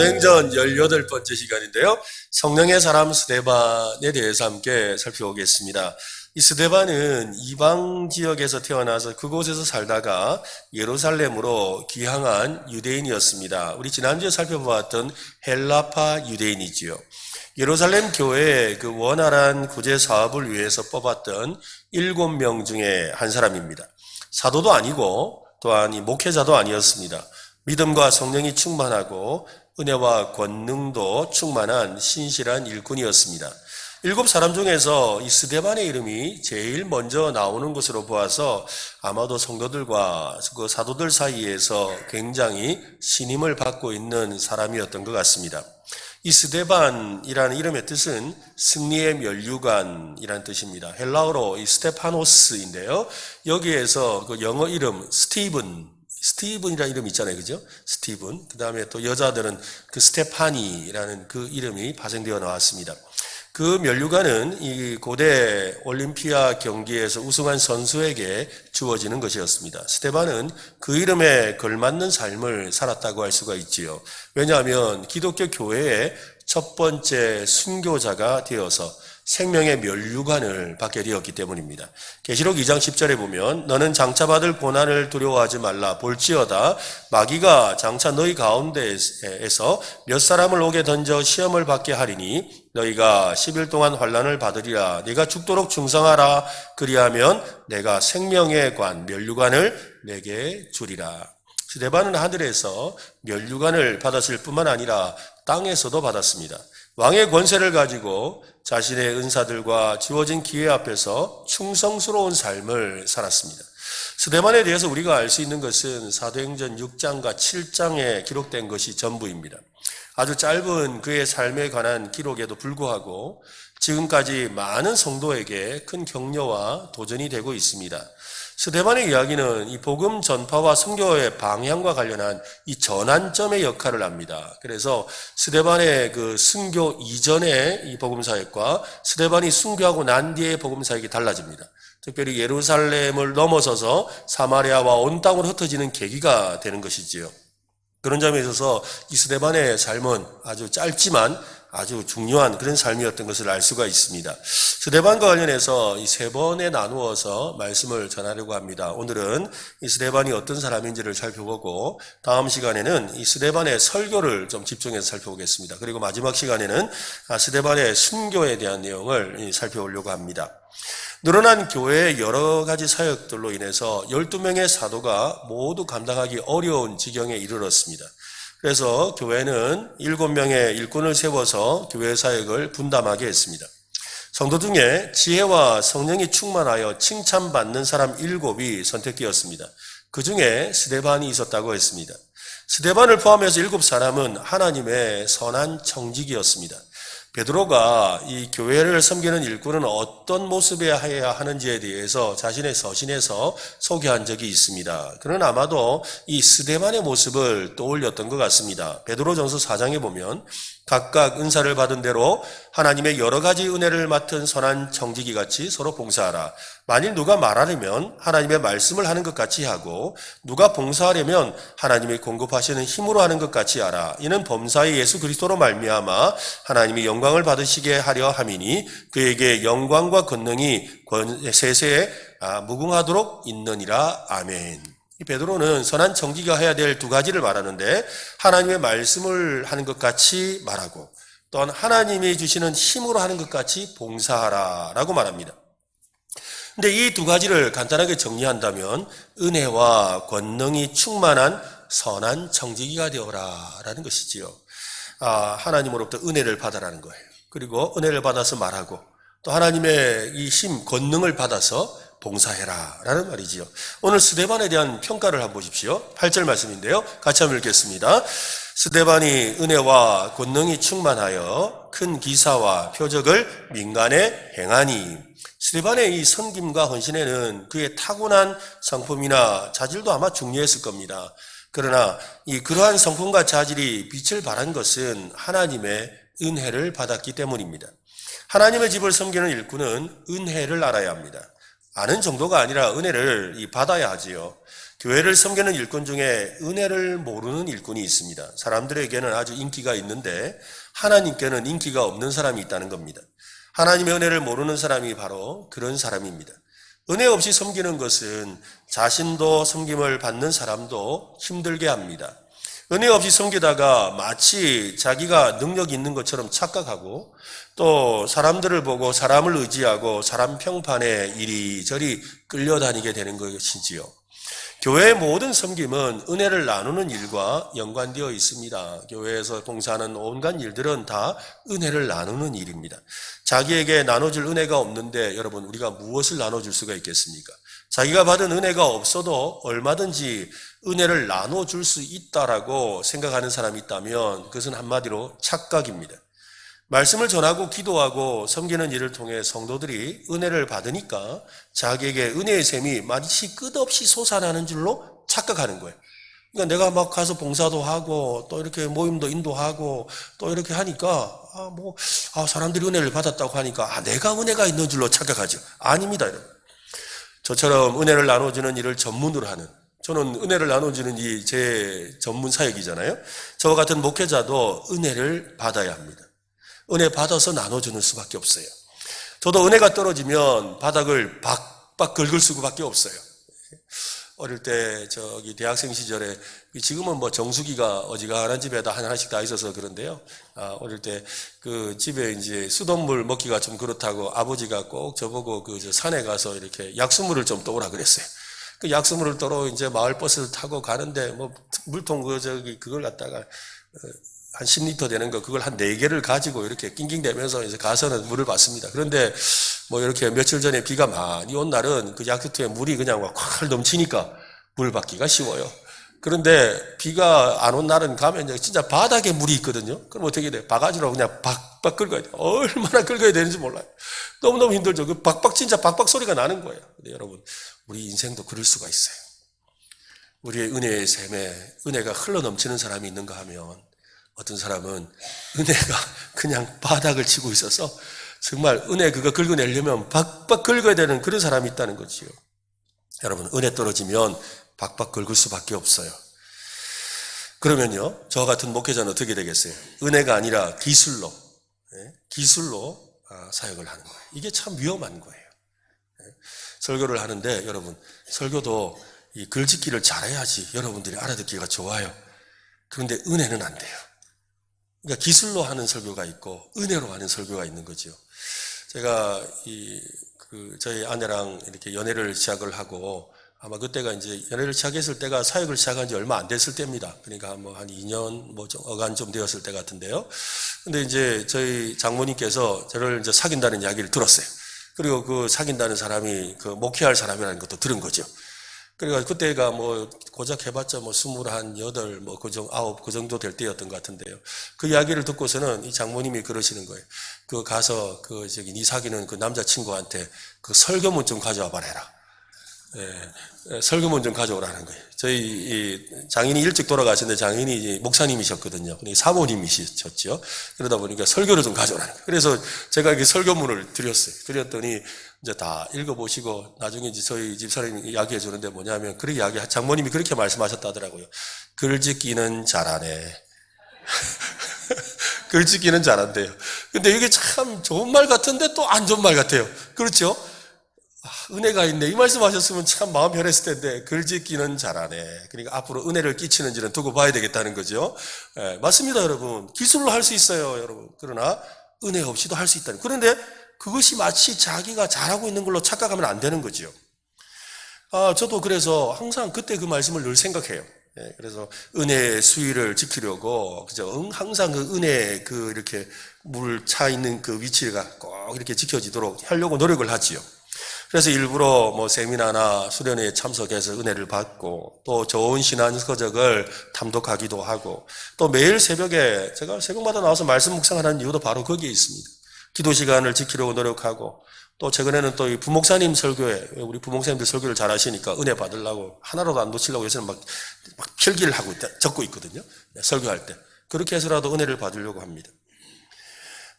사도행전 18번째 시간인데요. 성령의 사람 스데반에 대해서 함께 살펴보겠습니다. 이 스데반은 이방 지역에서 태어나서 그곳에서 살다가 예루살렘으로 귀향한 유대인이었습니다. 우리 지난주에 살펴보았던 헬라파 유대인이지요. 예루살렘 교회의 그 원활한 구제 사업을 위해서 뽑았던 7명 중에 한 사람입니다. 사도도 아니고 또한 목회자도 아니었습니다. 믿음과 성령이 충만하고 은혜와 권능도 충만한 신실한 일꾼이었습니다. 7사람 중에서 이 스데반의 이름이 제일 먼저 나오는 것으로 보아서 아마도 성도들과 그 사도들 사이에서 굉장히 신임을 받고 있는 사람이었던 것 같습니다. 이 스데반이라는 이름의 뜻은 승리의 면류관이라는 뜻입니다. 헬라어로 이 스테파노스인데요. 여기에서 그 영어 이름 스티븐이라는 이름 있잖아요. 그죠? 스티븐. 그 다음에 또 여자들은 그 스테파니라는 그 이름이 파생되어 나왔습니다. 그 면류관은 이 고대 올림피아 경기에서 우승한 선수에게 주어지는 것이었습니다. 스테반은 그 이름에 걸맞는 삶을 살았다고 할 수가 있지요. 왜냐하면 기독교 교회의 첫 번째 순교자가 되어서 생명의 면류관을 받게 되었기 때문입니다. 계시록 2장 10절에 보면 너는 장차 받을 고난을 두려워하지 말라. 볼지어다 마귀가 장차 너희 가운데에서 몇 사람을 옥에 던져 시험을 받게 하리니 너희가 10일 동안 환난을 받으리라. 네가 죽도록 충성하라. 그리하면 내가 생명의 관 면류관을 내게 주리라. 스데반은 하늘에서 면류관을 받았을 뿐만 아니라 땅에서도 받았습니다. 왕의 권세를 가지고 자신의 은사들과 주어진 기회 앞에서 충성스러운 삶을 살았습니다. 스데반에 대해서 우리가 알 수 있는 것은 사도행전 6장과 7장에 기록된 것이 전부입니다. 아주 짧은 그의 삶에 관한 기록에도 불구하고 지금까지 많은 성도에게 큰 격려와 도전이 되고 있습니다. 스데반의 이야기는 이 복음 전파와 선교의 방향과 관련한 이 전환점의 역할을 합니다. 그래서 스데반의 그 순교 이전의 이 복음 사역과 스데반이 순교하고 난 뒤의 복음 사역이 달라집니다. 특별히 예루살렘을 넘어서서 사마리아와 온 땅으로 흩어지는 계기가 되는 것이지요. 그런 점에 있어서 이 스데반의 삶은 아주 짧지만 아주 중요한 그런 삶이었던 것을 알 수가 있습니다. 스데반과 관련해서 이 3번에 나누어서 말씀을 전하려고 합니다. 오늘은 이 스데반이 어떤 사람인지를 살펴보고 다음 시간에는 이 스데반의 설교를 좀 집중해서 살펴보겠습니다. 그리고 마지막 시간에는 스데반의 순교에 대한 내용을 살펴보려고 합니다. 늘어난 교회의 여러 가지 사역들로 인해서 12명의 사도가 모두 감당하기 어려운 지경에 이르렀습니다. 그래서 교회는 7명의 일꾼을 세워서 교회 사역을 분담하게 했습니다. 성도 중에 지혜와 성령이 충만하여 칭찬받는 사람 7이 선택되었습니다. 그 중에 스데반이 있었다고 했습니다. 스데반을 포함해서 7사람은 하나님의 선한 청직이었습니다. 베드로가 이 교회를 섬기는 일꾼은 어떤 모습이어야 해야 하는지에 대해서 자신의 서신에서 소개한 적이 있습니다. 그는 아마도 이 스데반의 모습을 떠올렸던 것 같습니다. 베드로전서 4장에 보면 각각 은사를 받은 대로 하나님의 여러 가지 은혜를 맡은 선한 청지기 같이 서로 봉사하라. 만일 누가 말하려면 하나님의 말씀을 하는 것 같이 하고 누가 봉사하려면 하나님이 공급하시는 힘으로 하는 것 같이 하라. 이는 범사의 예수 그리스도로 말미암아 하나님이 영광을 받으시게 하려 함이니 그에게 영광과 권능이 세세에 무궁하도록 있느니라. 아멘. 이 베드로는 선한 청지기가 해야 될 2가지를 말하는데 하나님의 말씀을 하는 것 같이 말하고 또한 하나님이 주시는 힘으로 하는 것 같이 봉사하라 라고 말합니다. 근데 이 2가지를 간단하게 정리한다면 은혜와 권능이 충만한 선한 청지기가 되어라 라는 것이지요. 하나님으로부터 은혜를 받아라는 거예요. 그리고 은혜를 받아서 말하고 또 하나님의 이 힘, 권능을 받아서 봉사해라 라는 말이지요. 오늘 스데반에 대한 평가를 한번 보십시오. 8절 말씀인데요. 같이 한번 읽겠습니다. 스데반이 은혜와 권능이 충만하여 큰 기사와 표적을 민간에 행하니. 스데반의 이 섬김과 헌신에는 그의 타고난 성품이나 자질도 아마 중요했을 겁니다. 그러나 그러한 성품과 자질이 빛을 발한 것은 하나님의 은혜를 받았기 때문입니다. 하나님의 집을 섬기는 일꾼은 은혜를 알아야 합니다. 아는 정도가 아니라 은혜를 받아야 하지요. 교회를 섬기는 일꾼 중에 은혜를 모르는 일꾼이 있습니다. 사람들에게는 아주 인기가 있는데 하나님께는 인기가 없는 사람이 있다는 겁니다. 하나님의 은혜를 모르는 사람이 바로 그런 사람입니다. 은혜 없이 섬기는 것은 자신도 섬김을 받는 사람도 힘들게 합니다. 은혜 없이 섬기다가 마치 자기가 능력이 있는 것처럼 착각하고 또 사람들을 보고 사람을 의지하고 사람 평판에 이리저리 끌려다니게 되는 것이지요. 교회의 모든 섬김은 은혜를 나누는 일과 연관되어 있습니다. 교회에서 봉사하는 온갖 일들은 다 은혜를 나누는 일입니다. 자기에게 나눠줄 은혜가 없는데 여러분 우리가 무엇을 나눠줄 수가 있겠습니까? 자기가 받은 은혜가 없어도 얼마든지 은혜를 나눠줄 수 있다라고 생각하는 사람이 있다면 그것은 한마디로 착각입니다. 말씀을 전하고 기도하고 섬기는 일을 통해 성도들이 은혜를 받으니까 자기에게 은혜의 셈이 마치 끝없이 솟아나는 줄로 착각하는 거예요. 그러니까 내가 막 가서 봉사도 하고 또 이렇게 모임도 인도하고 또 이렇게 하니까 사람들이 은혜를 받았다고 하니까 내가 은혜가 있는 줄로 착각하죠. 아닙니다, 여러분. 저처럼 은혜를 나눠주는 일을 전문으로 하는, 저는 은혜를 나눠주는 이 제 전문 사역이잖아요. 저와 같은 목회자도 은혜를 받아야 합니다. 은혜 받아서 나눠주는 수밖에 없어요. 저도 은혜가 떨어지면 바닥을 박박 긁을 수밖에 없어요. 어릴 때 대학생 시절에 지금은 정수기가 어지간한 집에다 하나씩 다 있어서 그런데요. 어릴 때 그 집에 이제 수돗물 먹기가 좀 그렇다고 아버지가 꼭 저보고 산에 가서 이렇게 약수물을 좀 떠오라 그랬어요. 그 약수물을 떠러 이제 마을 버스를 타고 가는데 물통 그걸 갖다가 한 10리터 되는 거 그걸 한 4개를 가지고 이렇게 낑낑대면서 이제 가서는 물을 받습니다. 그런데 이렇게 며칠 전에 비가 많이 온 날은 그 약수터에 물이 그냥 확 넘치니까 물 받기가 쉬워요. 그런데 비가 안 온 날은 가면 진짜 바닥에 물이 있거든요. 그럼 어떻게 돼요? 바가지로 그냥 박박 긁어야 돼요. 얼마나 긁어야 되는지 몰라요. 너무너무 힘들죠. 그 박박 진짜 박박 소리가 나는 거예요. 근데 여러분 우리 인생도 그럴 수가 있어요. 우리의 은혜의 샘에 은혜가 흘러 넘치는 사람이 있는가 하면 어떤 사람은 은혜가 그냥 바닥을 치고 있어서 정말 은혜 그거 긁어내려면 박박 긁어야 되는 그런 사람이 있다는 거지요. 여러분 은혜 떨어지면 박박 긁을 수밖에 없어요. 그러면요 저 같은 목회자는 어떻게 되겠어요? 은혜가 아니라 기술로 사역을 하는 거예요. 이게 참 위험한 거예요. 설교를 하는데 여러분 설교도 이 글짓기를 잘해야지 여러분들이 알아듣기가 좋아요. 그런데 은혜는 안 돼요. 그러니까 기술로 하는 설교가 있고 은혜로 하는 설교가 있는 거죠. 제가 저희 아내랑 이렇게 연애를 시작을 하고 아마 그때가 이제 연애를 시작했을 때가 사역을 시작한 지 얼마 안 됐을 때입니다. 그러니까 한 2년 어간 좀 되었을 때 같은데요. 근데 이제 저희 장모님께서 저를 이제 사귄다는 이야기를 들었어요. 그리고 그 사귄다는 사람이 그 목회할 사람이라는 것도 들은 거죠. 그러니까 그때가 고작 해봤자 28, 그 정도 될 때였던 것 같은데요. 그 이야기를 듣고서는 이 장모님이 그러시는 거예요. 가서 네 사귀는 그 남자친구한테 그 설교문 좀 가져와 봐라. 설교문 좀 가져오라는 거예요. 저희 이 장인이 일찍 돌아가셨는데 장인이 목사님이셨거든요. 사모님이셨죠. 그러다 보니까 설교를 좀 가져오라는 거예요. 그래서 제가 그 설교문을 드렸더니 이제 다 읽어보시고 나중에 이제 저희 집사람이 이야기해 주는데 뭐냐면 장모님이 그렇게 말씀하셨다더라고요. 글짓기는 잘하네. 글짓기는 잘한대요. 근데 이게 참 좋은 말 같은데 또 안 좋은 말 같아요. 그렇죠? 은혜가 있네. 이 말씀하셨으면 참 마음 편했을 텐데 글짓기는 잘하네. 그러니까 앞으로 은혜를 끼치는지는 두고 봐야 되겠다는 거죠. 맞습니다, 여러분. 기술로 할 수 있어요, 여러분. 그러나 은혜 없이도 할 수 있다는. 그런데 그것이 마치 자기가 잘하고 있는 걸로 착각하면 안 되는 거죠. 저도 그래서 항상 그때 그 말씀을 늘 생각해요. 그래서 은혜의 수위를 지키려고 항상 그 은혜 이렇게 물 차 있는 그 위치가 꼭 이렇게 지켜지도록 하려고 노력을 하지요. 그래서 일부러 세미나나 수련회에 참석해서 은혜를 받고 또 좋은 신앙 서적을 탐독하기도 하고 또 매일 새벽에 제가 새벽마다 나와서 말씀 묵상하는 이유도 바로 거기에 있습니다. 기도 시간을 지키려고 노력하고 또 최근에는 또 이 부목사님 설교에 우리 부목사님들 설교를 잘 하시니까 은혜 받으려고 하나라도 안 놓치려고 해서는 막 필기를 하고 적고 있거든요. 설교할 때. 그렇게 해서라도 은혜를 받으려고 합니다.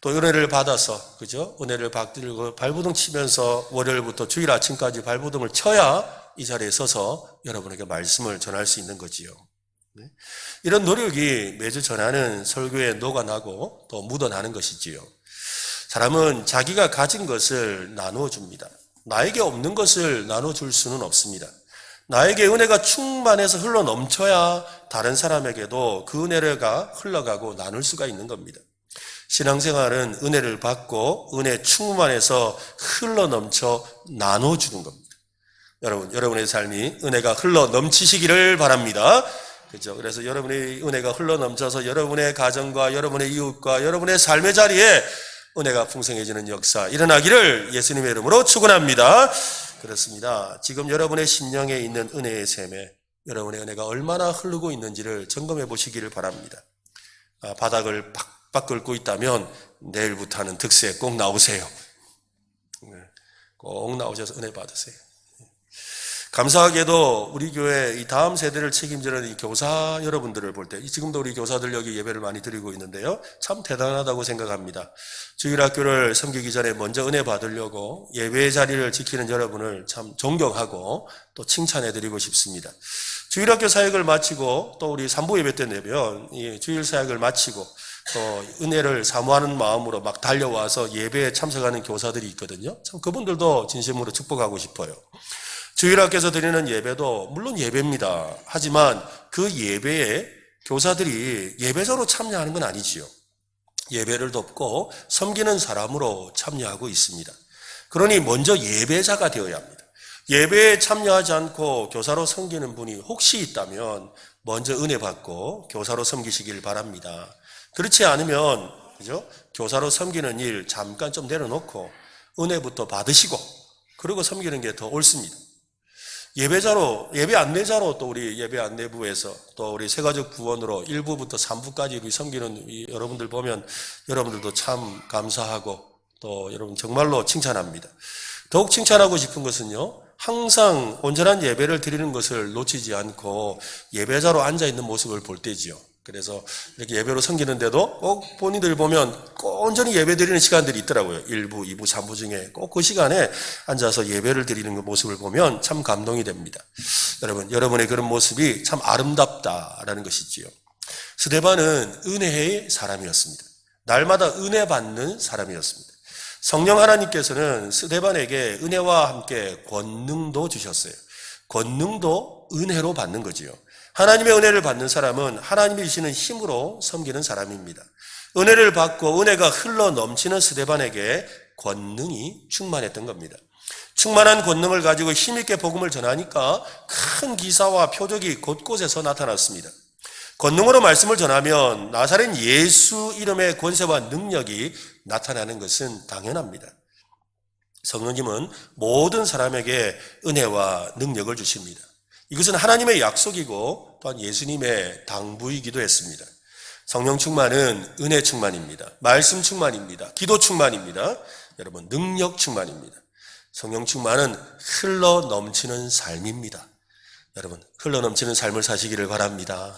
또 은혜를 받아서, 그죠? 은혜를 받들고 발버둥 치면서 월요일부터 주일 아침까지 발버둥을 쳐야 이 자리에 서서 여러분에게 말씀을 전할 수 있는 거지요. 이런 노력이 매주 전하는 설교에 녹아나고 또 묻어나는 것이지요. 사람은 자기가 가진 것을 나누어 줍니다. 나에게 없는 것을 나눠줄 수는 없습니다. 나에게 은혜가 충만해서 흘러 넘쳐야 다른 사람에게도 그 은혜가 흘러가고 나눌 수가 있는 겁니다. 신앙생활은 은혜를 받고 은혜 충만해서 흘러 넘쳐 나눠주는 겁니다. 여러분의 삶이 은혜가 흘러 넘치시기를 바랍니다. 그죠? 그래서 여러분의 은혜가 흘러 넘쳐서 여러분의 가정과 여러분의 이웃과 여러분의 삶의 자리에 은혜가 풍성해지는 역사 일어나기를 예수님의 이름으로 축원합니다. 그렇습니다. 지금 여러분의 심령에 있는 은혜의 샘에 여러분의 은혜가 얼마나 흐르고 있는지를 점검해 보시기를 바랍니다. 바닥을 팍팍 긁고 있다면 내일부터는 득세 꼭 나오세요. 꼭 나오셔서 은혜 받으세요. 감사하게도 우리 교회 이 다음 세대를 책임지는 이 교사 여러분들을 볼 때, 지금도 우리 교사들 여기 예배를 많이 드리고 있는데요. 참 대단하다고 생각합니다. 주일학교를 섬기기 전에 먼저 은혜 받으려고 예배의 자리를 지키는 여러분을 참 존경하고 또 칭찬해 드리고 싶습니다. 주일학교 사역을 마치고 또 우리 산부 예배 때 내면 이 주일 사역을 마치고 또 은혜를 사모하는 마음으로 막 달려와서 예배에 참석하는 교사들이 있거든요. 참 그분들도 진심으로 축복하고 싶어요. 주일학교에서 드리는 예배도 물론 예배입니다. 하지만 그 예배에 교사들이 예배자로 참여하는 건 아니지요. 예배를 돕고 섬기는 사람으로 참여하고 있습니다. 그러니 먼저 예배자가 되어야 합니다. 예배에 참여하지 않고 교사로 섬기는 분이 혹시 있다면 먼저 은혜 받고 교사로 섬기시길 바랍니다. 그렇지 않으면 그죠? 교사로 섬기는 일 잠깐 좀 내려놓고 은혜부터 받으시고 그리고 섬기는 게 더 옳습니다. 예배 안내자로 또 우리 예배 안내부에서 또 우리 새가족 부원으로 1부부터 3부까지 우리 섬기는 여러분들 보면 여러분들도 참 감사하고 또 여러분 정말로 칭찬합니다. 더욱 칭찬하고 싶은 것은요, 항상 온전한 예배를 드리는 것을 놓치지 않고 예배자로 앉아있는 모습을 볼 때지요. 그래서 이렇게 예배로 섬기는데도 꼭 본인들 보면 꼭 온전히 예배 드리는 시간들이 있더라고요. 1부, 2부, 3부 중에 꼭 그 시간에 앉아서 예배를 드리는 그 모습을 보면 참 감동이 됩니다. 여러분의 그런 모습이 참 아름답다라는 것이지요. 스데반은 은혜의 사람이었습니다. 날마다 은혜 받는 사람이었습니다. 성령 하나님께서는 스데반에게 은혜와 함께 권능도 주셨어요. 권능도 은혜로 받는 거지요. 하나님의 은혜를 받는 사람은 하나님이 주시는 힘으로 섬기는 사람입니다. 은혜를 받고 은혜가 흘러 넘치는 스데반에게 권능이 충만했던 겁니다. 충만한 권능을 가지고 힘있게 복음을 전하니까 큰 기사와 표적이 곳곳에서 나타났습니다. 권능으로 말씀을 전하면 나사렛 예수 이름의 권세와 능력이 나타나는 것은 당연합니다. 성령님은 모든 사람에게 은혜와 능력을 주십니다. 이것은 하나님의 약속이고 또한 예수님의 당부이기도 했습니다. 성령 충만은 은혜 충만입니다. 말씀 충만입니다. 기도 충만입니다. 여러분, 능력 충만입니다. 성령 충만은 흘러 넘치는 삶입니다. 여러분, 흘러 넘치는 삶을 사시기를 바랍니다.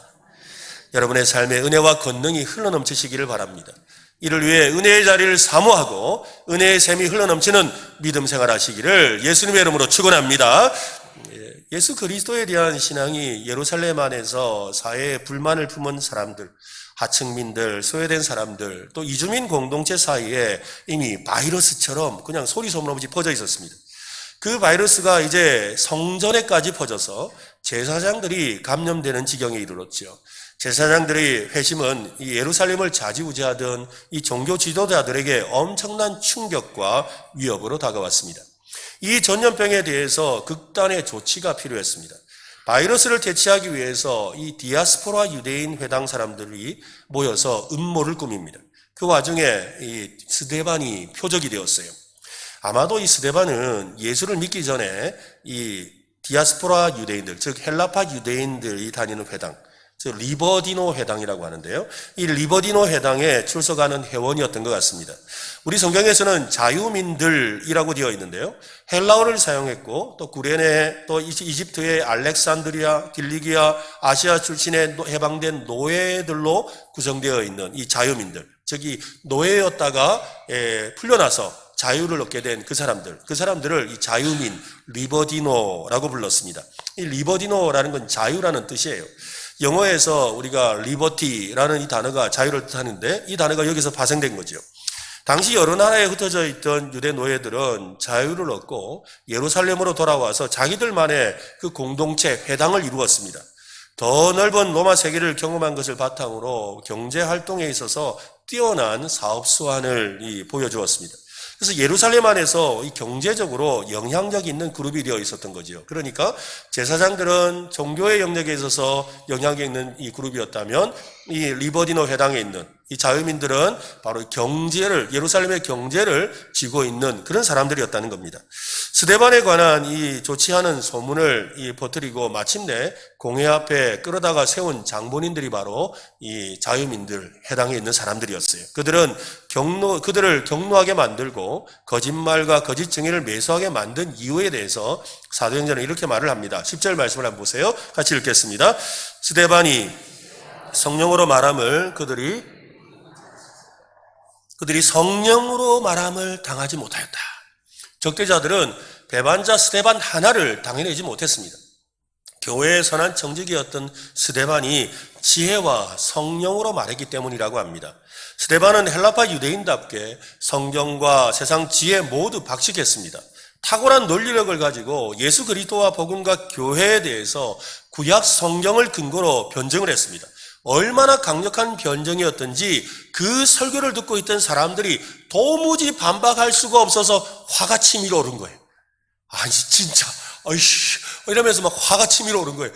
여러분의 삶에 은혜와 권능이 흘러 넘치시기를 바랍니다. 이를 위해 은혜의 자리를 사모하고 은혜의 샘이 흘러 넘치는 믿음 생활하시기를 예수님의 이름으로 축원합니다. 예수 그리스도에 대한 신앙이 예루살렘 안에서 사회에 불만을 품은 사람들, 하층민들, 소외된 사람들, 또 이주민 공동체 사이에 이미 바이러스처럼 그냥 소리소문 없이 퍼져 있었습니다. 그 바이러스가 이제 성전에까지 퍼져서 제사장들이 감염되는 지경에 이르렀죠. 제사장들의 회심은 이 예루살렘을 좌지우지하던 이 종교 지도자들에게 엄청난 충격과 위협으로 다가왔습니다. 이 전염병에 대해서 극단의 조치가 필요했습니다. 바이러스를 대치하기 위해서 이 디아스포라 유대인 회당 사람들이 모여서 음모를 꾸밉니다. 그 와중에 이 스데반이 표적이 되었어요. 아마도 이 스데반은 예수를 믿기 전에 이 디아스포라 유대인들, 즉 헬라파 유대인들이 다니는 회당, 즉 리버디노 회당이라고 하는데요. 이 리버디노 회당에 출석하는 회원이었던 것 같습니다. 우리 성경에서는 자유민들이라고 되어 있는데요. 헬라어를 사용했고 또 구레네, 또 이집트의 알렉산드리아, 길리기아, 아시아 출신의 해방된 노예들로 구성되어 있는 이 자유민들, 저기 노예였다가 풀려나서 자유를 얻게 된 그 사람들을 이 자유민, 리버디노라고 불렀습니다. 이 리버디노라는 건 자유라는 뜻이에요. 영어에서 우리가 리버티라는 이 단어가 자유를 뜻하는데 이 단어가 여기서 파생된 거죠. 당시 여러 나라에 흩어져 있던 유대 노예들은 자유를 얻고 예루살렘으로 돌아와서 자기들만의 그 공동체, 회당을 이루었습니다. 더 넓은 로마 세계를 경험한 것을 바탕으로 경제 활동에 있어서 뛰어난 사업 수완을 보여주었습니다. 그래서 예루살렘 안에서 이 경제적으로 영향력 있는 그룹이 되어 있었던 거죠. 그러니까 제사장들은 종교의 영역에 있어서 영향력 있는 이 그룹이었다면 이 리버디노 회당에 있는 이 자유민들은 바로 예루살렘의 경제를 쥐고 있는 그런 사람들이었다는 겁니다. 스데반에 관한 이 좋지 않은 소문을 퍼뜨리고 마침내 공회 앞에 끌어다가 세운 장본인들이 바로 이 자유민들 해당에 있는 사람들이었어요. 그들을 경노하게 만들고 거짓말과 거짓 증인을 매수하게 만든 이유에 대해서 사도행전은 이렇게 말을 합니다. 10절 말씀을 한번 보세요. 같이 읽겠습니다. 스데반이 성령으로 말함을 그들이 성령으로 말함을 당하지 못하였다. 적대자들은 배반자 스데반 하나를 당해내지 못했습니다. 교회의 선한 청지기였던 스데반이 지혜와 성령으로 말했기 때문이라고 합니다. 스데반은 헬라파 유대인답게 성경과 세상 지혜 모두 박식했습니다. 탁월한 논리력을 가지고 예수 그리스도와 복음과 교회에 대해서 구약 성경을 근거로 변증을 했습니다. 얼마나 강력한 변증이었던지 그 설교를 듣고 있던 사람들이 도무지 반박할 수가 없어서 화가 치밀어 오른 거예요. 아니 진짜 아이씨 이러면서 막 화가 치밀어 오른 거예요.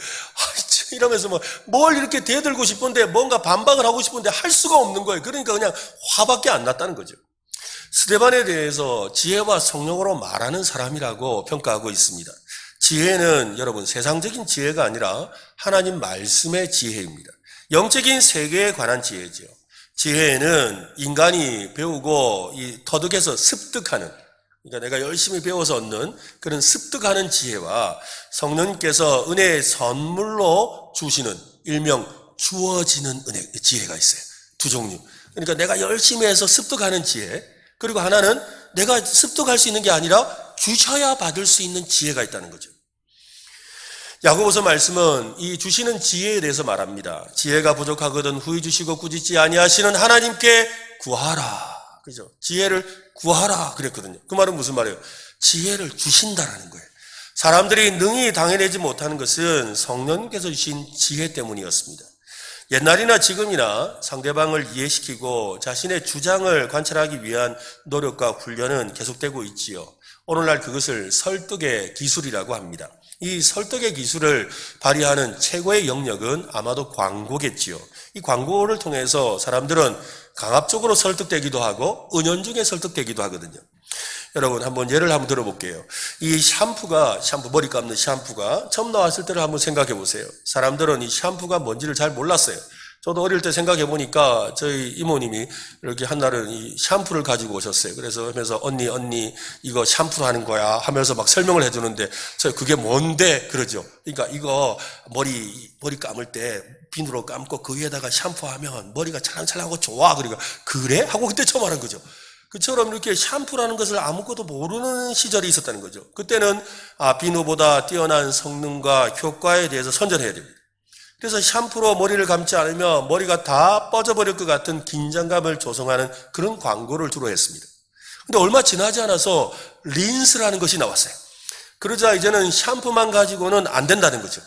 이러면서 뭘 이렇게 대들고 싶은데 뭔가 반박을 하고 싶은데 할 수가 없는 거예요. 그러니까 그냥 화밖에 안 났다는 거죠. 스데반에 대해서 지혜와 성령으로 말하는 사람이라고 평가하고 있습니다. 지혜는 여러분 세상적인 지혜가 아니라 하나님 말씀의 지혜입니다. 영적인 세계에 관한 지혜죠. 지혜는 인간이 배우고 터득해서 습득하는, 그러니까 내가 열심히 배워서 얻는 그런 습득하는 지혜와 성령께서 은혜의 선물로 주시는 일명 주어지는 지혜가 있어요. 두 종류. 그러니까 내가 열심히 해서 습득하는 지혜, 그리고 하나는 내가 습득할 수 있는 게 아니라 주셔야 받을 수 있는 지혜가 있다는 거죠. 야고보서 말씀은 이 주시는 지혜에 대해서 말합니다. 지혜가 부족하거든 후히 주시고 꾸짖지 아니하시는 하나님께 구하라. 그죠? 지혜를 구하라 그랬거든요. 그 말은 무슨 말이에요? 지혜를 주신다라는 거예요. 사람들이 능히 당해내지 못하는 것은 성령께서 주신 지혜 때문이었습니다. 옛날이나 지금이나 상대방을 이해시키고 자신의 주장을 관찰하기 위한 노력과 훈련은 계속되고 있지요. 오늘날 그것을 설득의 기술이라고 합니다. 이 설득의 기술을 발휘하는 최고의 영역은 아마도 광고겠지요. 이 광고를 통해서 사람들은 강압적으로 설득되기도 하고 은연중에 설득되기도 하거든요. 여러분 한번 예를 한번 들어볼게요. 이 머리 감는 샴푸가 처음 나왔을 때를 한번 생각해 보세요. 사람들은 이 샴푸가 뭔지를 잘 몰랐어요. 저도 어릴 때 생각해 보니까 저희 이모님이 이렇게 한날은 이 샴푸를 가지고 오셨어요. 그래서 하면서 언니 이거 샴푸로 하는 거야 하면서 막 설명을 해주는데 저 그게 뭔데 그러죠. 그러니까 이거 머리 감을 때 비누로 감고 그 위에다가 샴푸하면 머리가 찰랑찰랑하고 좋아. 그러니까 그래? 하고 그때 처음 알은 거죠. 그처럼 이렇게 샴푸라는 것을 아무것도 모르는 시절이 있었다는 거죠. 그때는 비누보다 뛰어난 성능과 효과에 대해서 선전해야 됩니다. 그래서 샴푸로 머리를 감지 않으면 머리가 다 빠져버릴 것 같은 긴장감을 조성하는 그런 광고를 주로 했습니다. 근데 얼마 지나지 않아서 린스라는 것이 나왔어요. 그러자 이제는 샴푸만 가지고는 안 된다는 거죠.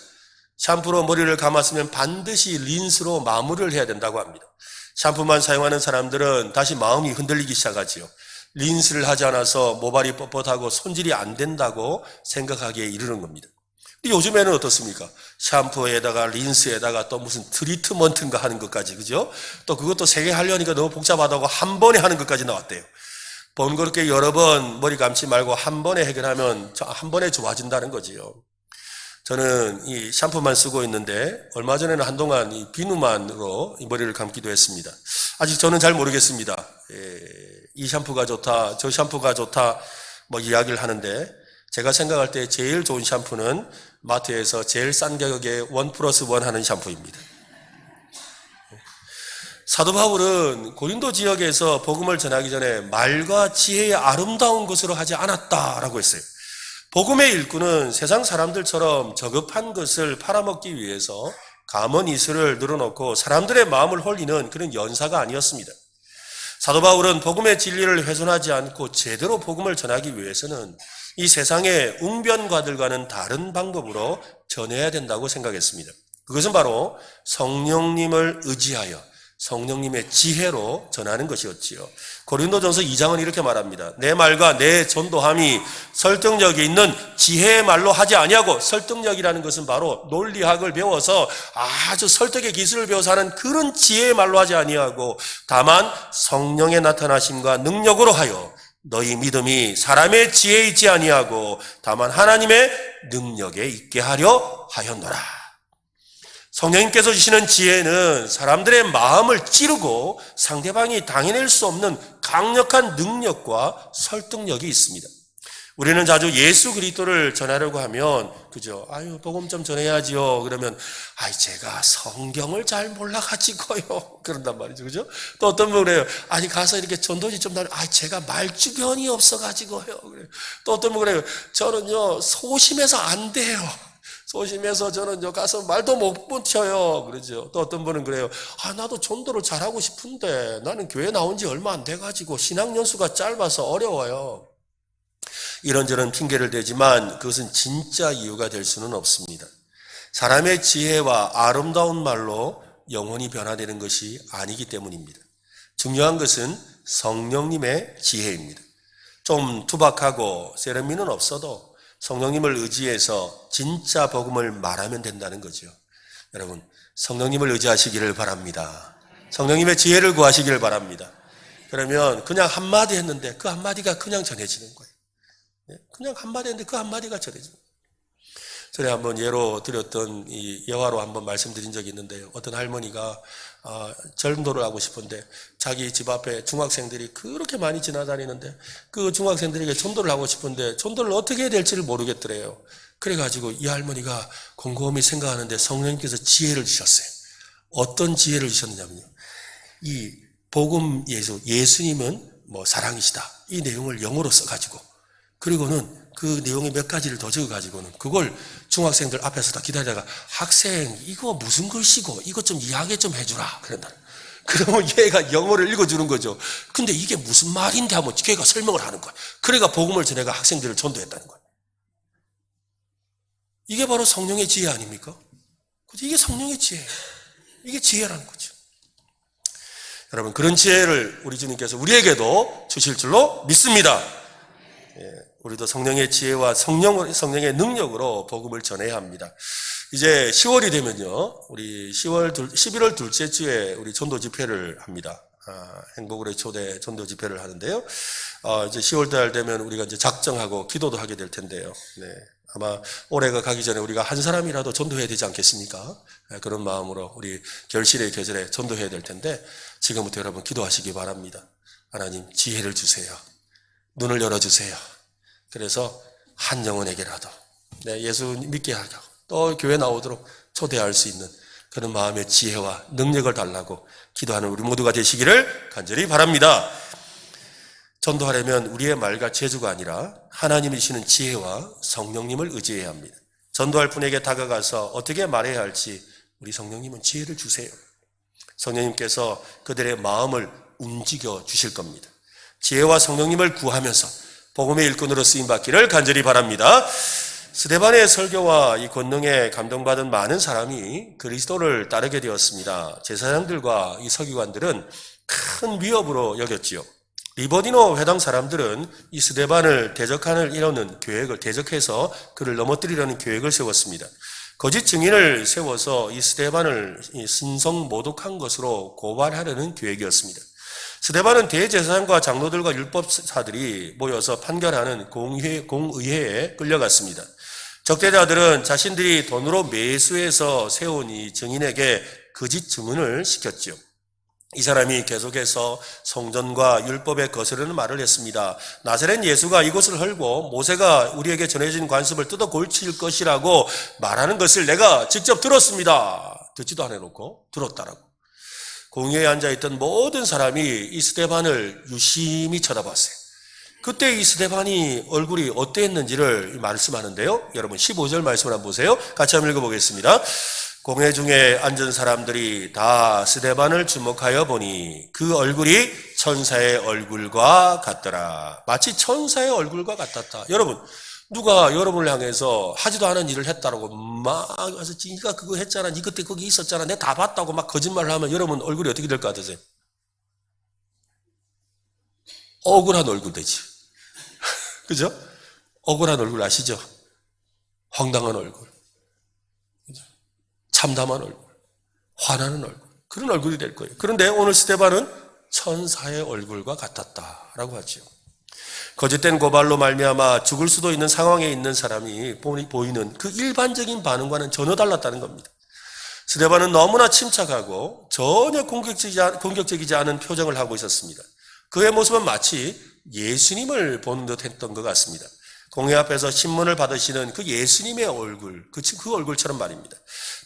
샴푸로 머리를 감았으면 반드시 린스로 마무리를 해야 된다고 합니다. 샴푸만 사용하는 사람들은 다시 마음이 흔들리기 시작하지요. 린스를 하지 않아서 모발이 뻣뻣하고 손질이 안 된다고 생각하기에 이르는 겁니다. 근데 요즘에는 어떻습니까? 샴푸에다가 린스에다가 또 무슨 트리트먼트인가 하는 것까지, 그죠? 또 그것도 세 개 하려니까 너무 복잡하다고 한 번에 하는 것까지 나왔대요. 번거롭게 여러 번 머리 감지 말고 한 번에 해결하면 한 번에 좋아진다는 거지요. 저는 이 샴푸만 쓰고 있는데 얼마 전에는 한동안 이 비누만으로 이 머리를 감기도 했습니다. 아직 저는 잘 모르겠습니다. 이 샴푸가 좋다, 저 샴푸가 좋다 뭐 이야기를 하는데 제가 생각할 때 제일 좋은 샴푸는 마트에서 제일 싼 가격에 1+1 하는 샴푸입니다. 사도 바울은 고린도 지역에서 복음을 전하기 전에 말과 지혜의 아름다운 것으로 하지 않았다라고 했어요. 복음의 일꾼은 세상 사람들처럼 저급한 것을 팔아먹기 위해서 감언 이슬을 늘어놓고 사람들의 마음을 홀리는 그런 연사가 아니었습니다. 사도 바울은 복음의 진리를 훼손하지 않고 제대로 복음을 전하기 위해서는 이 세상의 웅변가들과는 다른 방법으로 전해야 된다고 생각했습니다. 그것은 바로 성령님을 의지하여 성령님의 지혜로 전하는 것이었지요. 고린도전서 2장은 이렇게 말합니다. 내 말과 내 전도함이 설득력이 있는 지혜의 말로 하지 아니하고, 설득력이라는 것은 바로 논리학을 배워서 아주 설득의 기술을 배워서 하는 그런 지혜의 말로 하지 아니하고, 다만 성령의 나타나심과 능력으로 하여 너희 믿음이 사람의 지혜에 있지 아니하고 다만 하나님의 능력에 있게 하려 하였노라. 성령님께서 주시는 지혜는 사람들의 마음을 찌르고 상대방이 당해낼 수 없는 강력한 능력과 설득력이 있습니다. 우리는 자주 예수 그리스도를 전하려고 하면, 그죠? 복음 좀 전해야지요. 그러면, 제가 성경을 잘 몰라가지고요. 그런단 말이죠. 그죠? 또 어떤 분은 그래요. 가서 이렇게 전도지 좀 제가 말주변이 없어가지고요. 그래요. 또 어떤 분은 그래요. 저는요, 소심해서 안 돼요. 소심해서 저는 가서 말도 못 붙여요. 그러죠. 또 어떤 분은 그래요. 나도 전도를 잘하고 싶은데 나는 교회 나온 지 얼마 안 돼가지고 신학 연수가 짧아서 어려워요. 이런저런 핑계를 대지만 그것은 진짜 이유가 될 수는 없습니다. 사람의 지혜와 아름다운 말로 영혼이 변화되는 것이 아니기 때문입니다. 중요한 것은 성령님의 지혜입니다. 좀 투박하고 세련미는 없어도 성령님을 의지해서 진짜 복음을 말하면 된다는 거죠. 여러분, 성령님을 의지하시기를 바랍니다. 성령님의 지혜를 구하시기를 바랍니다. 그러면 그냥 한마디 했는데 그 한마디가 그냥 전해지는 거예요. 그냥 한마디 했는데 그 한마디가 전해지는 거예요. 전에 한번 예로 드렸던 이 예화로 한번 말씀드린 적이 있는데요. 어떤 할머니가 전도를 하고 싶은데 자기 집 앞에 중학생들이 그렇게 많이 지나다니는데 그 중학생들에게 전도를 하고 싶은데 전도를 어떻게 해야 될지를 모르겠더래요. 그래가지고 이 할머니가 곰곰이 생각하는데 성령님께서 지혜를 주셨어요. 어떤 지혜를 주셨느냐면요. 이 복음 예수님은 사랑이시다. 이 내용을 영어로 써가지고, 그리고는 그 내용의 몇 가지를 더 적어가지고는 그걸 중학생들 앞에서 다 기다리다가, 학생 이거 무슨 글씨고 이것 좀 이야기 좀 해주라 그런다. 그러면 얘가 영어를 읽어주는 거죠. 근데 이게 무슨 말인데 하면 걔가 설명을 하는 거야. 그래가 복음을 전해가 학생들을 전도했다는 거야. 이게 바로 성령의 지혜 아닙니까? 이게 성령의 지혜예요. 이게 지혜라는 거죠. 여러분, 그런 지혜를 우리 주님께서 우리에게도 주실 줄로 믿습니다. 우리도 성령의 지혜와 성령의 능력으로 복음을 전해야 합니다. 이제 10월이 되면요, 우리 11월 둘째 주에 우리 전도 집회를 합니다. 행복으로의 초대 전도 집회를 하는데요. 이제 10월달 되면 우리가 이제 작정하고 기도도 하게 될 텐데요. 아마 올해가 가기 전에 우리가 한 사람이라도 전도해야 되지 않겠습니까? 그런 마음으로 우리 결실의 계절에 전도해야 될 텐데, 지금부터 여러분 기도하시기 바랍니다. 하나님, 지혜를 주세요. 눈을 열어주세요. 그래서 한 영혼에게라도 예수 믿게 하고 또 교회 나오도록 초대할 수 있는 그런 마음의 지혜와 능력을 달라고 기도하는 우리 모두가 되시기를 간절히 바랍니다. 전도하려면 우리의 말과 재주가 아니라 하나님이 주시는 지혜와 성령님을 의지해야 합니다. 전도할 분에게 다가가서 어떻게 말해야 할지 우리 성령님은 지혜를 주세요. 성령님께서 그들의 마음을 움직여 주실 겁니다. 지혜와 성령님을 구하면서 복음의 일꾼으로 쓰임받기를 간절히 바랍니다. 스데반의 설교와 이 권능에 감동받은 많은 사람이 그리스도를 따르게 되었습니다. 제사장들과 이 서기관들은 큰 위협으로 여겼지요. 리버디노 회당 사람들은 이 스데반을 대적해서 그를 넘어뜨리려는 계획을 세웠습니다. 거짓 증인을 세워서 이 스데반을 신성 모독한 것으로 고발하려는 계획이었습니다. 스데반은 대제사장과 장로들과 율법사들이 모여서 판결하는 공의회에 끌려갔습니다. 적대자들은 자신들이 돈으로 매수해서 세운 이 증인에게 거짓 증언을 시켰죠. 이 사람이 계속해서 성전과 율법에 거스르는 말을 했습니다. 나사렛 예수가 이곳을 헐고 모세가 우리에게 전해진 관습을 뜯어 고칠 것이라고 말하는 것을 내가 직접 들었습니다. 듣지도 않아놓고 들었다라고. 공회에 앉아있던 모든 사람이 이 스데반을 유심히 쳐다봤어요. 그때 이 스데반이 얼굴이 어땠는지를 말씀하는데요. 여러분 15절 말씀을 한번 보세요. 같이 한번 읽어보겠습니다. 공회 중에 앉은 사람들이 다 스데반을 주목하여 보니 그 얼굴이 천사의 얼굴과 같더라. 마치 천사의 얼굴과 같았다. 여러분, 누가 여러분을 향해서 하지도 않은 일을 했다라고 막 와서 네가 그거 했잖아, 네 그때 거기 있었잖아, 내가 다 봤다고 막 거짓말을 하면 여러분 얼굴이 어떻게 될 것 같으세요? 억울한 얼굴 되지. 그죠? 억울한 얼굴 아시죠? 황당한 얼굴, 참담한 얼굴, 화나는 얼굴, 그런 얼굴이 될 거예요. 그런데 오늘 스데반은 천사의 얼굴과 같았다라고 하죠. 거짓된 고발로 말미암아 죽을 수도 있는 상황에 있는 사람이 보이는 그 일반적인 반응과는 전혀 달랐다는 겁니다. 스데반은 너무나 침착하고 전혀 공격적이지 않은 표정을 하고 있었습니다. 그의 모습은 마치 예수님을 보는 듯 했던 것 같습니다. 공회 앞에서 신문을 받으시는 그 예수님의 얼굴, 그 얼굴처럼 말입니다.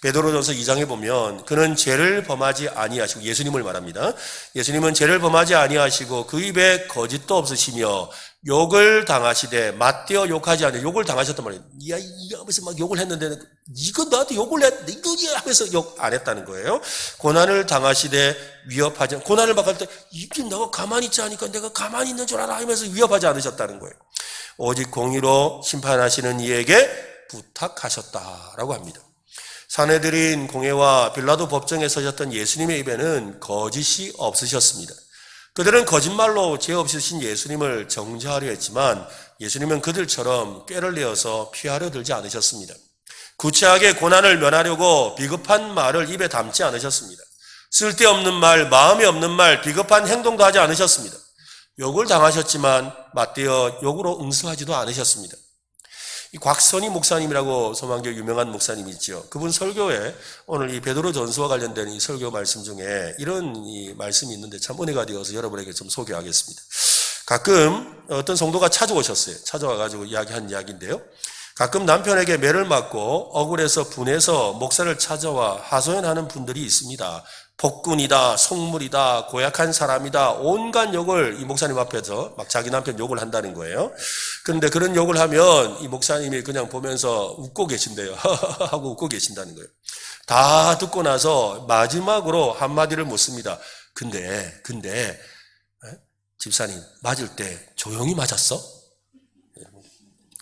베드로전서 2장에 보면 그는 죄를 범하지 아니하시고, 예수님을 말합니다. 예수님은 죄를 범하지 아니하시고 그 입에 거짓도 없으시며 욕을 당하시되 맞대어 욕하지 않으 욕을 당하셨단 말이에요. 야, 하면서 막 욕을 했는데 이거 나한테 욕을 했, 이거야 하면서 욕 안 했다는 거예요. 고난을 당하시되 위협하지, 고난을 받을 때 이게 내가 가만히 있지 않으니까 내가 가만히 있는 줄 알아 하면서 위협하지 않으셨다는 거예요. 오직 공의로 심판하시는 이에게 부탁하셨다라고 합니다. 사내들인 공회와 빌라도 법정에 서셨던 예수님의 입에는 거짓이 없으셨습니다. 그들은 거짓말로 죄 없으신 예수님을 정죄하려 했지만 예수님은 그들처럼 꾀를 내어서 피하려 들지 않으셨습니다. 구체하게 고난을 면하려고 비겁한 말을 입에 담지 않으셨습니다. 쓸데없는 말, 마음이 없는 말, 비겁한 행동도 하지 않으셨습니다. 욕을 당하셨지만 맞대어 욕으로 응수하지도 않으셨습니다. 이 곽선희 목사님이라고 소망교 유명한 목사님이 있죠. 그분 설교에 오늘 이 베드로 전서와 관련된 이 설교 말씀 중에 이런 이 말씀이 있는데 참 은혜가 되어서 여러분에게 좀 소개하겠습니다. 가끔 어떤 성도가 찾아오셨어요. 찾아와가지고 이야기한 이야기인데요. 가끔 남편에게 매를 맞고 억울해서 분해서 목사를 찾아와 하소연하는 분들이 있습니다. 폭군이다, 속물이다, 고약한 사람이다, 온갖 욕을 이 목사님 앞에서 막 자기 남편 욕을 한다는 거예요. 그런데 그런 욕을 하면 이 목사님이 그냥 보면서 웃고 계신대요. 하고 웃고 계신다는 거예요. 다 듣고 나서 마지막으로 한마디를 묻습니다. 근데 집사님 맞을 때 조용히 맞았어?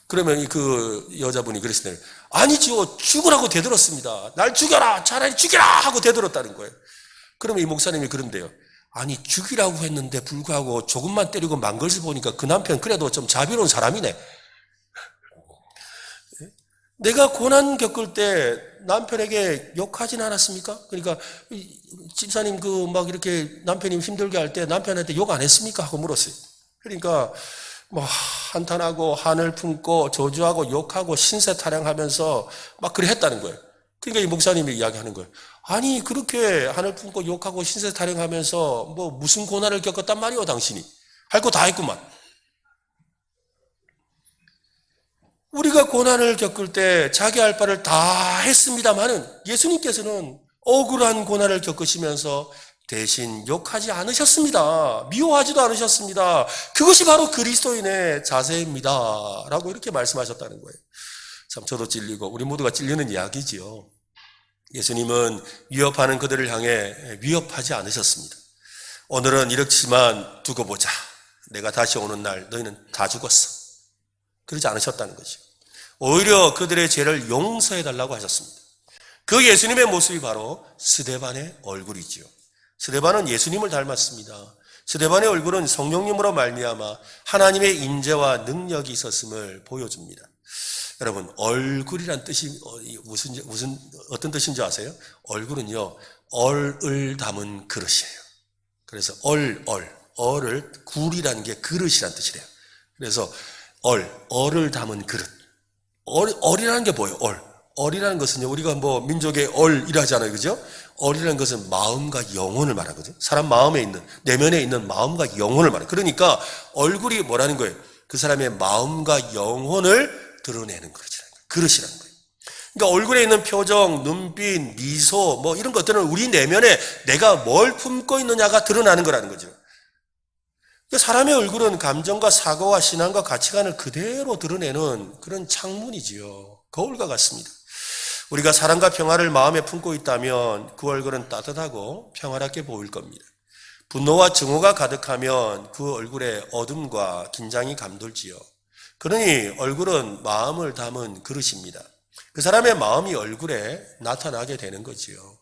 그러면 그 여자분이 그랬어요. 아니지요, 죽으라고 대들었습니다. 날 죽여라, 차라리 죽여라 하고 대들었다는 거예요. 그러면 이 목사님이 그런데요. 아니 죽이라고 했는데 불구하고 조금만 때리고 만 것을 보니까 그 남편 그래도 좀 자비로운 사람이네. 내가 고난 겪을 때 남편에게 욕하진 않았습니까? 그러니까 집사님 그 막 이렇게 남편이 힘들게 할 때 남편한테 욕 안 했습니까? 하고 물었어요. 그러니까 뭐 한탄하고 한을 품고 저주하고 욕하고 신세 타령하면서 막 그래 했다는 거예요. 그러니까 이 목사님이 이야기하는 거예요. 아니 그렇게 한을 품고 욕하고 신세 타령하면서 뭐 무슨 고난을 겪었단 말이오 당신이. 할 거 다 했구만. 우리가 고난을 겪을 때 자기 할 바를 다 했습니다마는 예수님께서는 억울한 고난을 겪으시면서 대신 욕하지 않으셨습니다. 미워하지도 않으셨습니다. 그것이 바로 그리스도인의 자세입니다. 라고 이렇게 말씀하셨다는 거예요. 참 저도 찔리고 우리 모두가 찔리는 이야기지요. 예수님은 위협하는 그들을 향해 위협하지 않으셨습니다. 오늘은 이렇지만 두고 보자. 내가 다시 오는 날 너희는 다 죽었어. 그러지 않으셨다는 거죠. 오히려 그들의 죄를 용서해달라고 하셨습니다. 그 예수님의 모습이 바로 스데반의 얼굴이지요. 스데반은 예수님을 닮았습니다. 스데반의 얼굴은 성령님으로 말미암아 하나님의 임재와 능력이 있었음을 보여줍니다. 여러분, 얼굴이란 뜻이 어떤 뜻인 줄 아세요? 얼굴은요, 얼을 담은 그릇이에요. 그래서 얼을 굴이라는 게 그릇이란 뜻이래요. 그래서 얼을 담은 그릇. 얼이라는 게 뭐예요? 얼이라는 것은요, 우리가 뭐 민족의 얼이라잖아요, 그죠? 얼이라는 것은 마음과 영혼을 말하거든요. 사람 마음에 있는, 내면에 있는 마음과 영혼을 말해요. 그러니까 얼굴이 뭐라는 거예요? 그 사람의 마음과 영혼을 드러내는 그릇이라는 거예요. 그러니까 얼굴에 있는 표정, 눈빛, 미소 뭐 이런 것들은 우리 내면에 내가 뭘 품고 있느냐가 드러나는 거라는 거죠. 그러니까 사람의 얼굴은 감정과 사고와 신앙과 가치관을 그대로 드러내는 그런 창문이지요. 거울과 같습니다. 우리가 사랑과 평화를 마음에 품고 있다면 그 얼굴은 따뜻하고 평화롭게 보일 겁니다. 분노와 증오가 가득하면 그 얼굴에 어둠과 긴장이 감돌지요. 그러니 얼굴은 마음을 담은 그릇입니다. 그 사람의 마음이 얼굴에 나타나게 되는 거지요.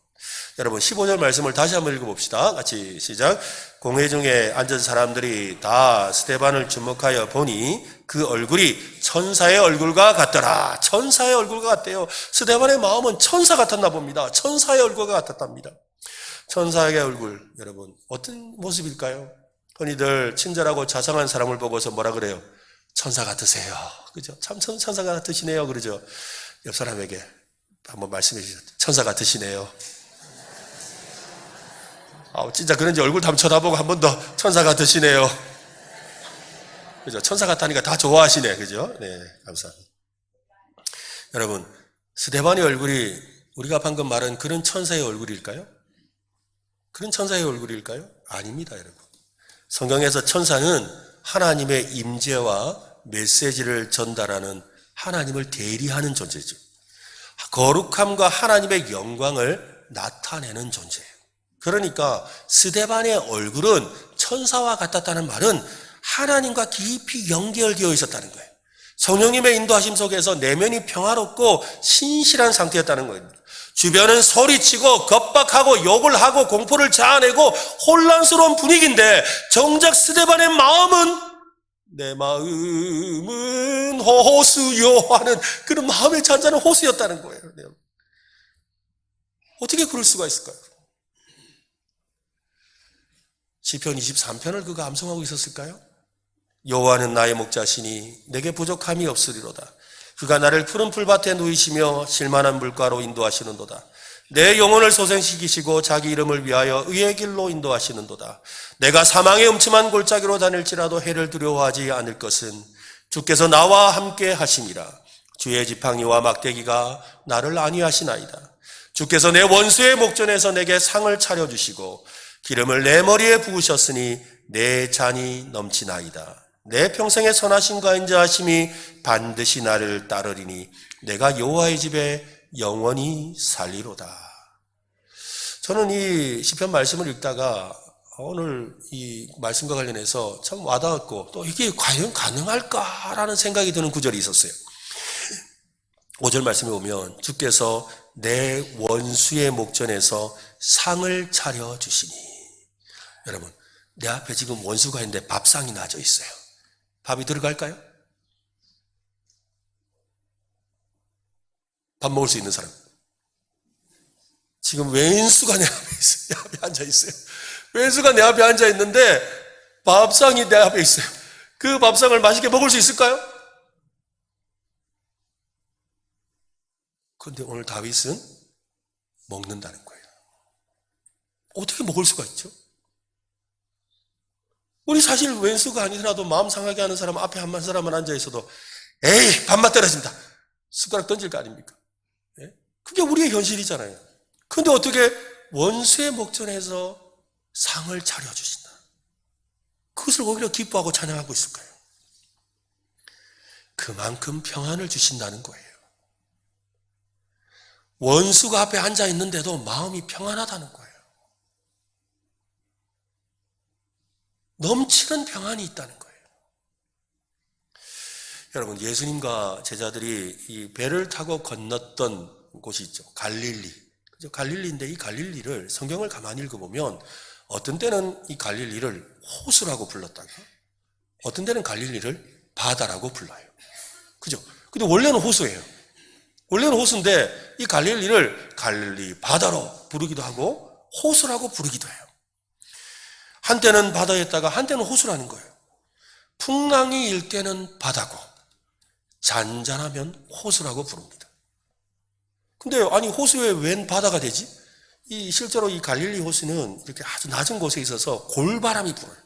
여러분 15절 말씀을 다시 한번 읽어봅시다. 같이 시작. 공회 중에 앉은 사람들이 다 스데반을 주목하여 보니 그 얼굴이 천사의 얼굴과 같더라. 천사의 얼굴과 같대요. 스데반의 마음은 천사 같았나 봅니다. 천사의 얼굴과 같았답니다. 천사의 얼굴, 여러분 어떤 모습일까요? 흔히들 친절하고 자상한 사람을 보고서 뭐라 그래요? 천사 같으세요. 그죠? 참 천사 같으시네요. 그러죠? 옆 사람에게 한번 말씀해 주세요. 천사 같으시네요. 진짜 그런지 얼굴 한번 쳐다보고 한 번 더 천사 같으시네요. 그죠? 천사 같다니까 다 좋아하시네. 그죠? 네, 감사합니다. 여러분, 스데반의 얼굴이 우리가 방금 말한 그런 천사의 얼굴일까요? 그런 천사의 얼굴일까요? 아닙니다, 여러분. 성경에서 천사는 하나님의 임재와 메시지를 전달하는 하나님을 대리하는 존재죠. 거룩함과 하나님의 영광을 나타내는 존재예요. 그러니까 스데반의 얼굴은 천사와 같았다는 말은 하나님과 깊이 연결되어 있었다는 거예요. 성령님의 인도하심 속에서 내면이 평화롭고 신실한 상태였다는 겁니다. 주변은 소리치고 겁박하고 욕을 하고 공포를 자아내고 혼란스러운 분위기인데 정작 스데반의 마음은 내 마음은 호수요 하는 그런 마음의 잔잔한 호수였다는 거예요. 어떻게 그럴 수가 있을까요? 시편 23편을 그가 암송하고 있었을까요? 여호와는 나의 목자시니 내게 부족함이 없으리로다. 그가 나를 푸른 풀밭에 누이시며 실만한 물가로 인도하시는도다. 내 영혼을 소생시키시고 자기 이름을 위하여 의의 길로 인도하시는도다. 내가 사망의 음침한 골짜기로 다닐지라도 해를 두려워하지 않을 것은 주께서 나와 함께 하시니라. 주의 지팡이와 막대기가 나를 안위하시나이다. 주께서 내 원수의 목전에서 내게 상을 차려주시고 기름을 내 머리에 부으셨으니 내 잔이 넘치나이다. 내 평생의 선하심과 인자하심이 반드시 나를 따르리니 내가 여호와의 집에 영원히 살리로다. 저는 이 시편 말씀을 읽다가 오늘 이 말씀과 관련해서 참 와닿았고 또 이게 과연 가능할까라는 생각이 드는 구절이 있었어요. 5절 말씀에 보면 주께서 내 원수의 목전에서 상을 차려주시니. 여러분, 내 앞에 지금 원수가 있는데 밥상이 놔져 있어요. 밥이 들어갈까요? 밥 먹을 수 있는 사람. 지금 왼수가 내 앞에 있어요. 내 앞에 앉아 있어요. 왼수가 내 앞에 앉아 있는데 밥상이 내 앞에 있어요. 그 밥상을 맛있게 먹을 수 있을까요? 그런데 오늘 다윗은 먹는다는 거예요. 어떻게 먹을 수가 있죠? 우리 사실 왼수가 아니더라도 마음 상하게 하는 사람 앞에 한 사람만 앉아 있어도 에이 밥맛 떨어진다. 숟가락 던질 거 아닙니까? 그게 우리의 현실이잖아요. 그런데 어떻게 원수의 목전에서 상을 차려주신다. 그것을 오히려 기뻐하고 찬양하고 있을까요? 그만큼 평안을 주신다는 거예요. 원수가 앞에 앉아 있는데도 마음이 평안하다는 거예요. 넘치는 평안이 있다는 거예요. 여러분, 예수님과 제자들이 이 배를 타고 건넜던 곳이 있죠. 갈릴리. 그죠? 갈릴리인데 이 갈릴리를 성경을 가만히 읽어보면 어떤 때는 이 갈릴리를 호수라고 불렀다가 어떤 때는 갈릴리를 바다라고 불러요. 그죠? 근데 원래는 호수예요. 원래는 호수인데 이 갈릴리를 갈릴리 바다로 부르기도 하고 호수라고 부르기도 해요. 한때는 바다였다가 한때는 호수라는 거예요. 풍랑이 일 때는 바다고 잔잔하면 호수라고 부릅니다. 근데 아니 호수에 웬 바다가 되지? 실제로 이 갈릴리 호수는 이렇게 아주 낮은 곳에 있어서 골바람이 불어요.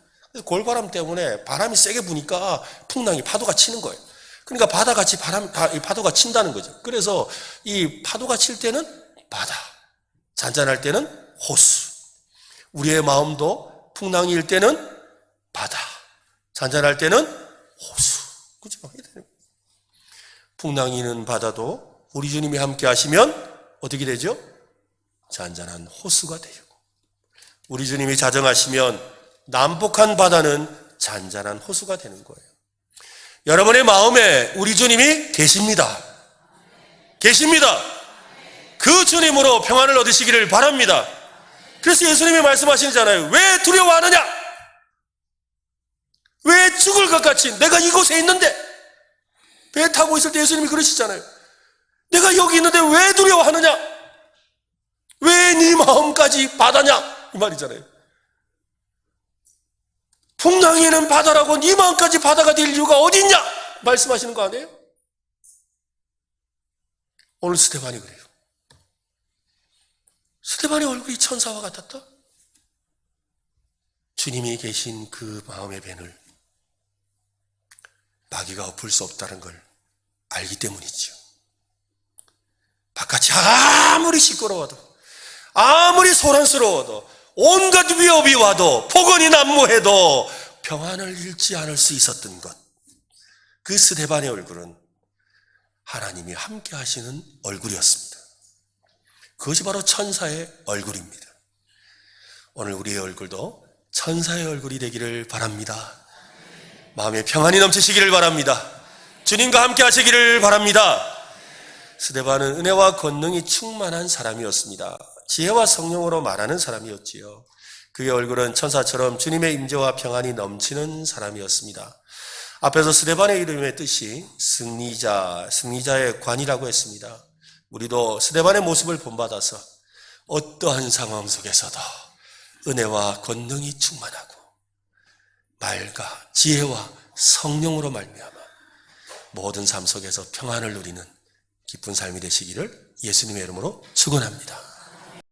골바람 때문에 바람이 세게 부니까 풍랑이 파도가 치는 거예요. 그러니까 바다같이 이 파도가 친다는 거죠. 그래서 이 파도가 칠 때는 바다, 잔잔할 때는 호수. 우리의 마음도 풍랑일 때는 바다, 잔잔할 때는 호수. 그죠? 풍랑이는 바다도 우리 주님이 함께 하시면 어떻게 되죠? 잔잔한 호수가 되고, 우리 주님이 자정하시면 남북한 바다는 잔잔한 호수가 되는 거예요. 여러분의 마음에 우리 주님이 계십니다. 계십니다. 그 주님으로 평안을 얻으시기를 바랍니다. 그래서 예수님이 말씀하시잖아요. 왜 두려워하느냐? 왜 죽을 것 같이 내가 이곳에 있는데, 배 타고 있을 때 예수님이 그러시잖아요. 내가 여기 있는데 왜 두려워하느냐? 왜 네 마음까지 바다냐? 이 말이잖아요. 풍랑에는 바다라고 네 마음까지 바다가 될 이유가 어디 있냐? 말씀하시는 거 아니에요? 오늘 스데반이 그래요. 스데반의 얼굴이 천사와 같았다? 주님이 계신 그 마음의 밴을 마귀가 엎을 수 없다는 걸 알기 때문이죠. 바깥이 아무리 시끄러워도, 아무리 소란스러워도, 온갖 위협이 와도, 폭언이 난무해도 평안을 잃지 않을 수 있었던 것, 그 스데반의 얼굴은 하나님이 함께 하시는 얼굴이었습니다. 그것이 바로 천사의 얼굴입니다. 오늘 우리의 얼굴도 천사의 얼굴이 되기를 바랍니다. 마음에 평안이 넘치시기를 바랍니다. 주님과 함께 하시기를 바랍니다. 스데반은 은혜와 권능이 충만한 사람이었습니다. 지혜와 성령으로 말하는 사람이었지요. 그의 얼굴은 천사처럼 주님의 임재와 평안이 넘치는 사람이었습니다. 앞에서 스데반의 이름의 뜻이 승리자, 승리자의 관이라고 했습니다. 우리도 스데반의 모습을 본받아서 어떠한 상황 속에서도 은혜와 권능이 충만하고 말과 지혜와 성령으로 말미암아 모든 삶 속에서 평안을 누리는 기쁜 삶이 되시기를 예수님의 이름으로 축원합니다.